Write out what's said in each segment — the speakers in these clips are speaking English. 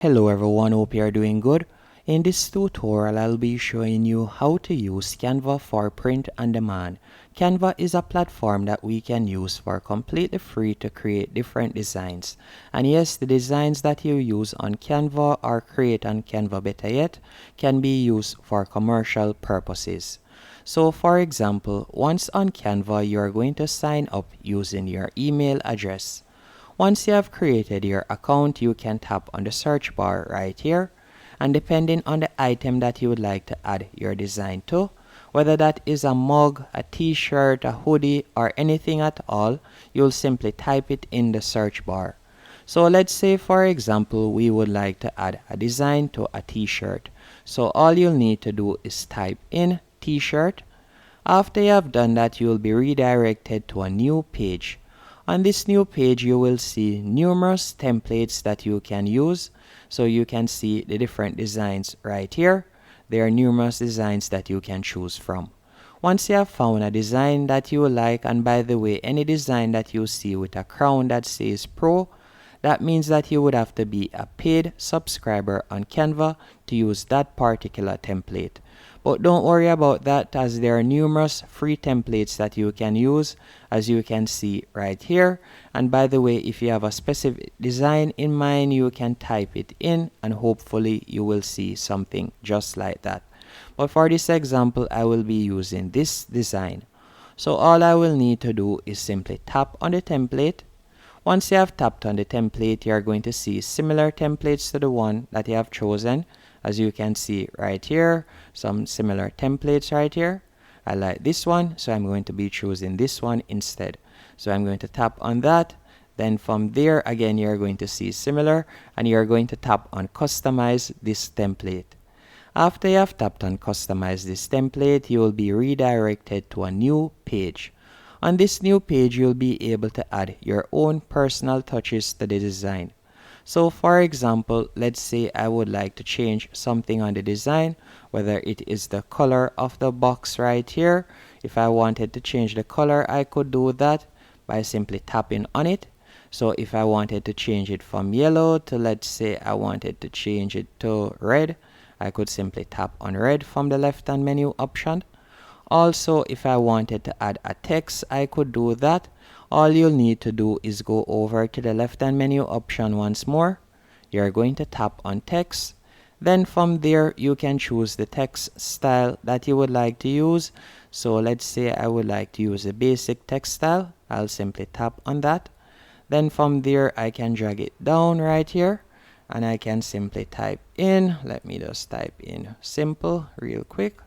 Hello everyone, hope you are doing good. In this tutorial, I'll be showing you how to use Canva for print on demand. Canva is a platform that we can use for completely free to create different designs. And yes, the designs that you use on Canva or create on Canva better yet can be used for commercial purposes. So for example, once on Canva, you are going to sign up using your email address. Once you have created your account, you can tap on the search bar right here, and depending on the item that you would like to add your design to, whether that is a mug, a t-shirt, a hoodie, or anything at all, you'll simply type it in the search bar. So let's say for example we would like to add a design to a t-shirt. So all you'll need to do is type in t-shirt. After you have done that, you'll be redirected to a new page. On this new page, you will see numerous templates that you can use. So you can see the different designs right here. There are numerous designs that you can choose from. Once you have found a design that you like, and by the way, any design that you see with a crown that says Pro, that means that you would have to be a paid subscriber on Canva to use that particular template. But don't worry about that, as there are numerous free templates that you can use, as you can see right here. And by the way, if you have a specific design in mind, you can type it in and hopefully you will see something just like that. But for this example, I will be using this design. So all I will need to do is simply tap on the template. Once you have tapped on the template, you are going to see similar templates to the one that you have chosen. As you can see right here, some similar templates right here. I like this one, so I'm going to be choosing this one instead. So I'm going to tap on that. Then from there, again, you're going to see similar, and you're going to tap on customize this template. After you have tapped on customize this template, you will be redirected to a new page. On this new page, you'll be able to add your own personal touches to the design. So for example, let's say I would like to change something on the design, whether it is the color of the box right here. If I wanted to change the color, I could do that by simply tapping on it. So if I wanted to change it from yellow to, let's say I wanted to change it to red, I could simply tap on red from the left hand menu option. Also, if I wanted to add a text, I could do that. All you'll need to do is go over to the left hand menu option once more. You're going to tap on text. Then from there, you can choose the text style that you would like to use. So let's say I would like to use a basic text style. I'll simply tap on that. Then from there, I can drag it down right here. And I can simply type in, let me just type in simple real quick.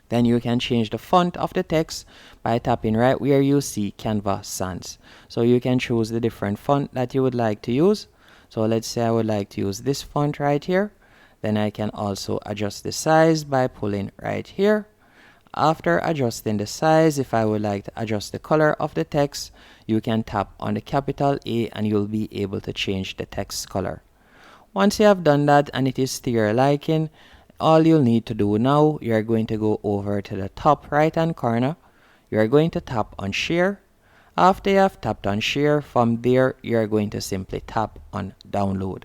Then you can change the font of the text by tapping right where you see Canva Sans. So you can choose the different font that you would like to use. So let's say I would like to use this font right here. Then I can also adjust the size by pulling right here. After adjusting the size, if I would like to adjust the color of the text, you can tap on the capital A and you'll be able to change the text color. Once you have done that and it is to your liking, all you'll need to do now, you're going to go over to the top right hand corner. You're going to tap on share. After you have tapped on share, from there you're going to simply tap on download.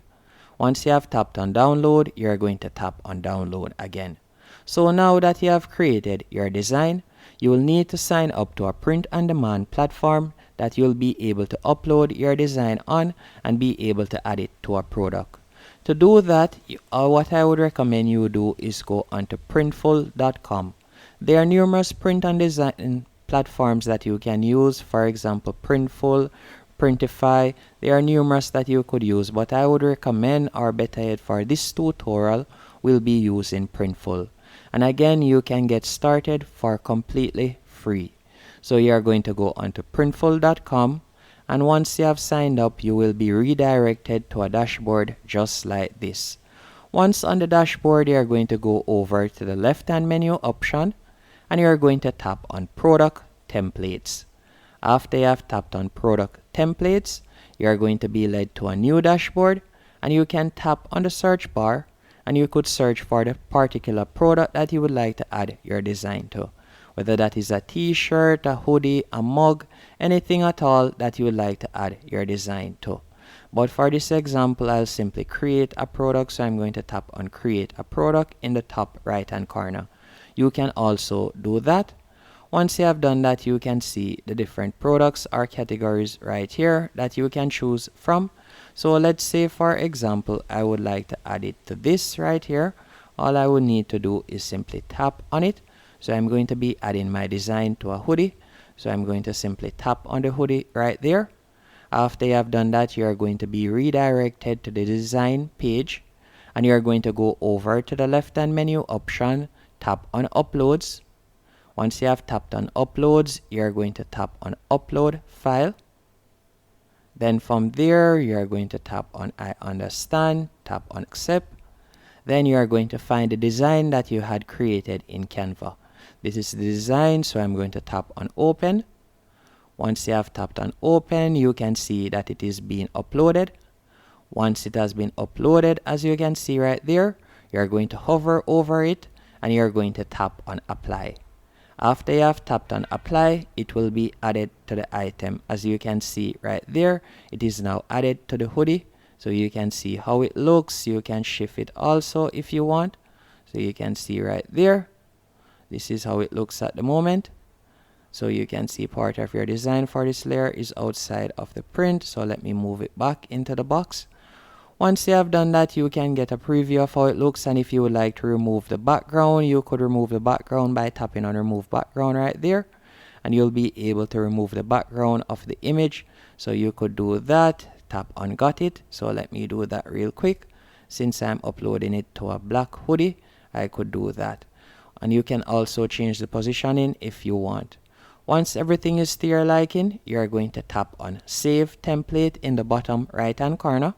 Once you have tapped on download, you're going to tap on download again. So now that you have created your design, you will need to sign up to a print on demand platform that you'll be able to upload your design on and be able to add it to a product. To do that, what I would recommend you do is go onto Printful.com. There are numerous print and design platforms that you can use. For example, Printful, Printify. There are numerous that you could use, but I would recommend, or better yet for this tutorial, we'll be using Printful. And again, you can get started for completely free. So you are going to go onto Printful.com. And once you have signed up, you will be redirected to a dashboard just like this. Once on the dashboard, you are going to go over to the left hand menu option and you are going to tap on product templates. After you have tapped on product templates, you are going to be led to a new dashboard and you can tap on the search bar and you could search for the particular product that you would like to add your design to. Whether that is a t-shirt, a hoodie, a mug, anything at all that you would like to add your design to. But for this example, I'll simply create a product. So I'm going to tap on create a product in the top right hand corner. You can also do that. Once you have done that, you can see the different products or categories right here that you can choose from. So let's say, for example, I would like to add it to this right here. All I would need to do is simply tap on it. So I'm going to be adding my design to a hoodie. So I'm going to simply tap on the hoodie right there. After you have done that, you are going to be redirected to the design page, and you are going to go over to the left hand menu option, tap on uploads. Once you have tapped on uploads, you are going to tap on upload file. Then from there, you are going to tap on I understand, tap on accept. Then you are going to find the design that you had created in Canva. This is the design, so I'm going to tap on open. Once you have tapped on open, you can see that it is being uploaded. Once it has been uploaded, as you can see right there, you're going to hover over it and you're going to tap on apply. After you have tapped on apply, it will be added to the item. As you can see right there, it is now added to the hoodie. So you can see how it looks. You can shift it also if you want. So you can see right there. This is how it looks at the moment. So you can see part of your design for this layer is outside of the print. So let me move it back into the box. Once you have done that, you can get a preview of how it looks, and if you would like to remove the background, you could remove the background by tapping on remove background right there, and you'll be able to remove the background of the image. So you could do that, tap on got it. So let me do that real quick. Since I'm uploading it to a black hoodie, I could do that. And you can also change the positioning if you want. Once everything is to your liking, you're going to tap on save template in the bottom right hand corner.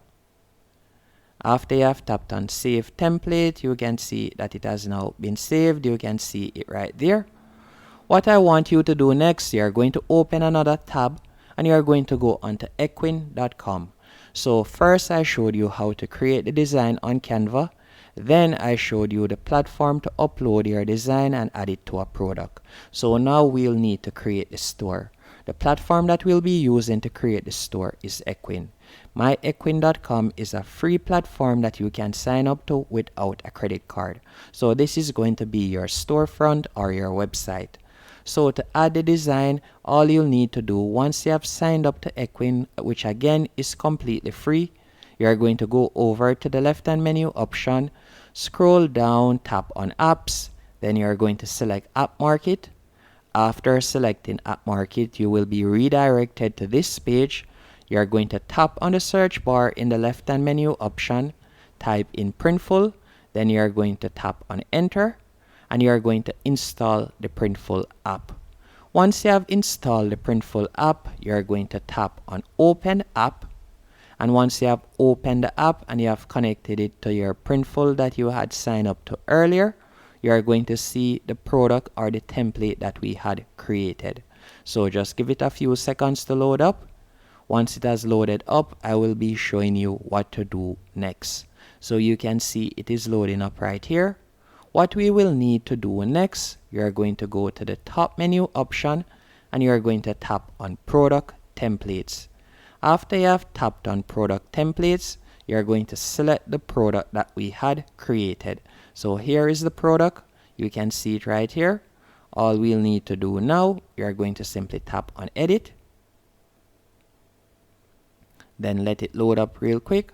After you have tapped on save template, you can see that it has now been saved. You can see it right there. What I want you to do next, you're going to open another tab and you're going to go onto equine.com. So first I showed you how to create the design on Canva. Then I showed you the platform to upload your design and add it to a product. So now we'll need to create the store. The platform that we'll be using to create the store is Equine. MyEquine.com is a free platform that you can sign up to without a credit card. So this is going to be your storefront or your website. So to add the design, all you'll need to do once you have signed up to Equine, which again is completely free, you're going to go over to the left hand menu option, scroll down, tap on apps, then you're going to select App Market. After selecting App Market, you will be redirected to this page. You're going to tap on the search bar in the left hand menu option, type in Printful, then you're going to tap on enter, and you're going to install the Printful app. Once you have installed the Printful app, you're going to tap on open app, and once you have opened the app and you have connected it to your Printful that you had signed up to earlier, you are going to see the product or the template that we had created. So just give it a few seconds to load up. Once it has loaded up, I will be showing you what to do next. So you can see it is loading up right here. What we will need to do next, you are going to go to the top menu option and you are going to tap on product templates. After you have tapped on product templates, you are going to select the product that we had created. So here is the product. You can see it right here. All we'll need to do now, you are going to simply tap on edit. Then let it load up real quick.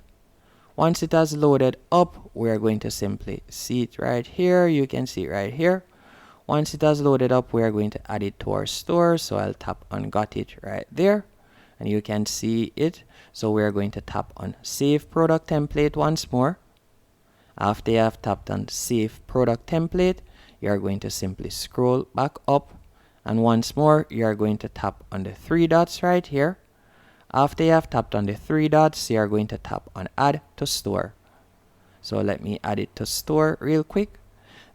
Once it has loaded up, we are going to simply see it right here. You can see it right here. Once it has loaded up, we are going to add it to our store. So I'll tap on got it right there. And you can see it. So we are going to tap on save product template once more. After you have tapped on save product template, you are going to simply scroll back up. And once more, you are going to tap on the three dots right here. After you have tapped on the three dots, you are going to tap on add to store. So let me add it to store real quick.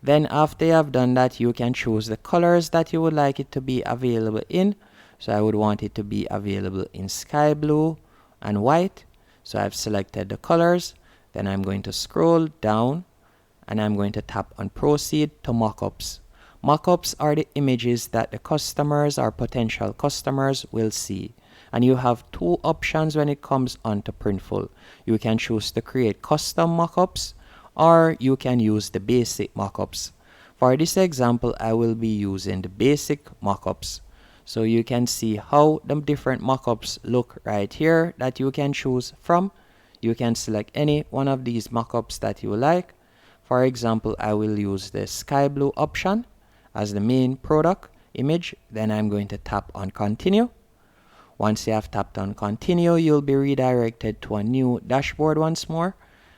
Then after you have done that, you can choose the colors that you would like it to be available in. So I would want it to be available in sky blue and white. So I've selected the colors. Then I'm going to scroll down and I'm going to tap on proceed to mockups. Mockups are the images that the customers or potential customers will see. and you have two options when it comes onto Printful. You can choose to create custom mockups, or you can use the basic mockups. For this example, I will be using the basic mockups. So you can see how the different mockups look right here that you can choose from. You can select any one of these mockups that you like. For example, I will use the sky blue option as the main product image. Then I'm going to tap on continue. Once you have tapped on continue, you'll be redirected to a new dashboard once more.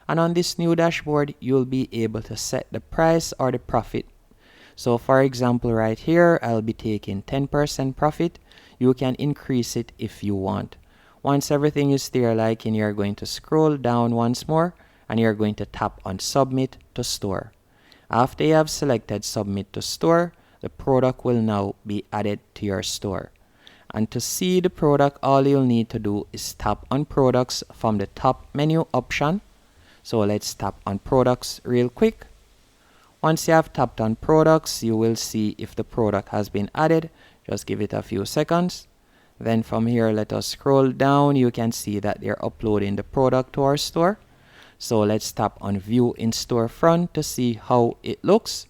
And on this new dashboard, you'll be able to set the price or the profit. So for example, right here, I'll be taking 10% profit. You can increase it if you want. Once everything is there liking, you're going to scroll down once more and you're going to tap on submit to store. After you have selected submit to store, the product will now be added to your store. And to see the product, all you'll need to do is tap on products from the top menu option. So let's tap on products real quick. Once you have tapped on products, you will see if the product has been added. Just give it a few seconds. Then from here, let us scroll down. You can see that they're uploading the product to our store. So let's tap on view in storefront to see how it looks.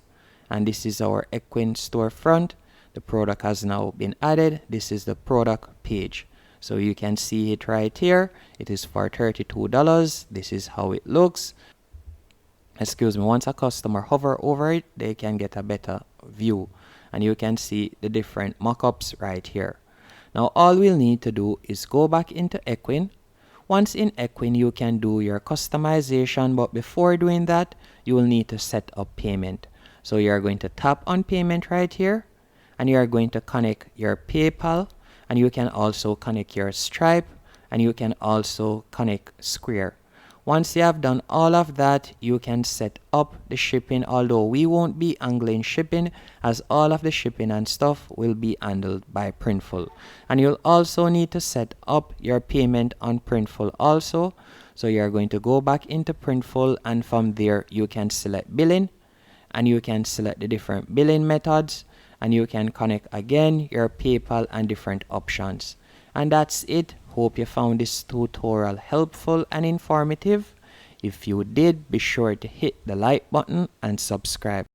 And this is our Equine storefront. The product has now been added. This is the product page. So you can see it right here. It is for $32. This is how it looks. Excuse me, once a customer hover over it, they can get a better view. And you can see the different mockups right here. Now all we'll need to do is go back into Equine. Once in Equine, you can do your customization, but before doing that, you will need to set up payment. So you're going to tap on payment right here, and you're going to connect your PayPal, and you can also connect your Stripe, and you can also connect Square. Once you have done all of that, you can set up the shipping, although we won't be handling shipping as all of the shipping and stuff will be handled by Printful. And you'll also need to set up your payment on Printful also. So you're going to go back into Printful, and from there you can select billing, and you can select the different billing methods, and you can connect again your PayPal and different options. And that's it. Hope you found this tutorial helpful and informative. If you did, be sure to hit the like button and subscribe.